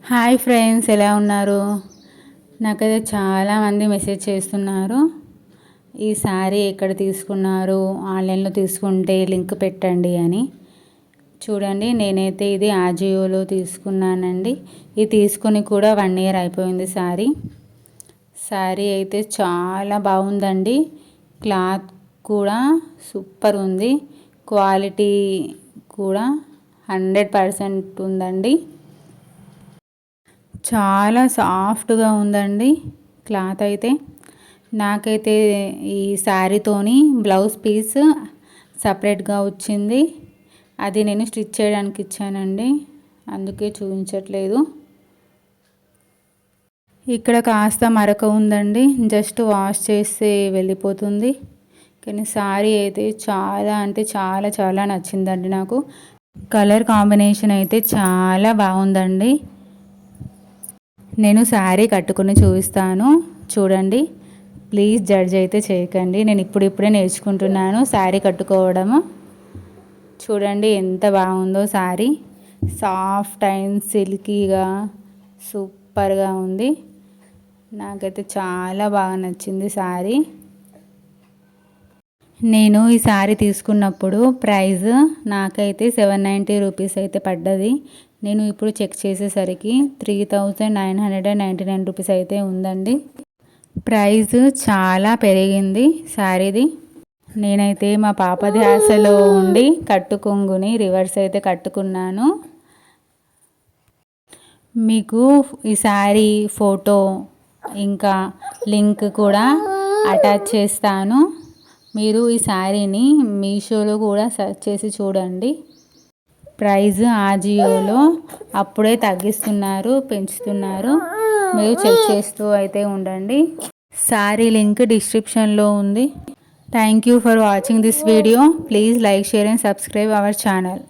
Hi friends, ఎలా ఉన్నారు? నాకైతే చాలామంది మెసేజ్ చేస్తున్నారు. ఈ శారీ ఎక్కడ తీసుకున్నారు, ఆన్లైన్లో తీసుకుంటే లింక్ పెట్టండి అని. చూడండి, నేనైతే ఇది ఆజియోలో తీసుకున్నానండి. ఇది తీసుకొని కూడా 1 ఇయర్ అయిపోయింది. శారీ అయితే చాలా బాగుందండి. క్లాత్ కూడా సూపర్ ఉంది. క్వాలిటీ కూడా 100% ఉందండి. చాలా సాఫ్ట్గా ఉందండి క్లాత్ అయితే. నాకైతే ఈ శారీతోని బ్లౌజ్ పీస్ సపరేట్గా వచ్చింది. అది నేను స్టిచ్ చేయడానికి ఇచ్చానండి, అందుకే చూపించట్లేదు. ఇక్కడ కాస్త మరక ఉందండి, జస్ట్ వాష్ చేస్తే వెళ్ళిపోతుంది. కానీ శారీ అయితే చాలా అంటే చాలా చాలా నచ్చిందండి నాకు. కలర్ కాంబినేషన్ అయితే చాలా బాగుందండి. నేను శారీ కట్టుకుని చూపిస్తాను, చూడండి. ప్లీజ్ జడ్జ్ అయితే చేయకండి. నేను ఇప్పుడిప్పుడే నేర్చుకుంటున్నాను శారీ కట్టుకోవడము. చూడండి ఎంత బాగుందో శారీ. సాఫ్ట్ అండ్ సిల్కీగా సూపర్గా ఉంది. నాకైతే చాలా బాగా నచ్చింది శారీ. నేను ఈ శారీ తీసుకున్నప్పుడు ప్రైస్ నాకైతే 790 రూపీస్ అయితే పడ్డది. నేను ఇప్పుడు చెక్ చేసేసరికి 3999 రూపీస్ అయితే ఉందండి. ప్రైస్ చాలా పెరిగింది శారీది. నేనైతే మా పాప ధ్యాసలో ఉండి కట్టు కొంగుని రివర్స్ అయితే కట్టుకున్నాను. మీకు ఈ శారీ ఫోటో ఇంకా లింక్ కూడా అటాచ్ చేస్తాను. మీరు ఈ శారీని మీషోలో కూడా సెర్చ్ చేసి చూడండి. ప్రైస్ ఆజియోలో అప్పుడే తగ్గిస్తున్నారు, పెంచుతున్నారు. మీరు చెక్ చేస్తూ అయితే ఉండండి. శారీ లింక్ డిస్క్రిప్షన్లో ఉంది. Thank you for watching this video. Please like, share and subscribe our channel.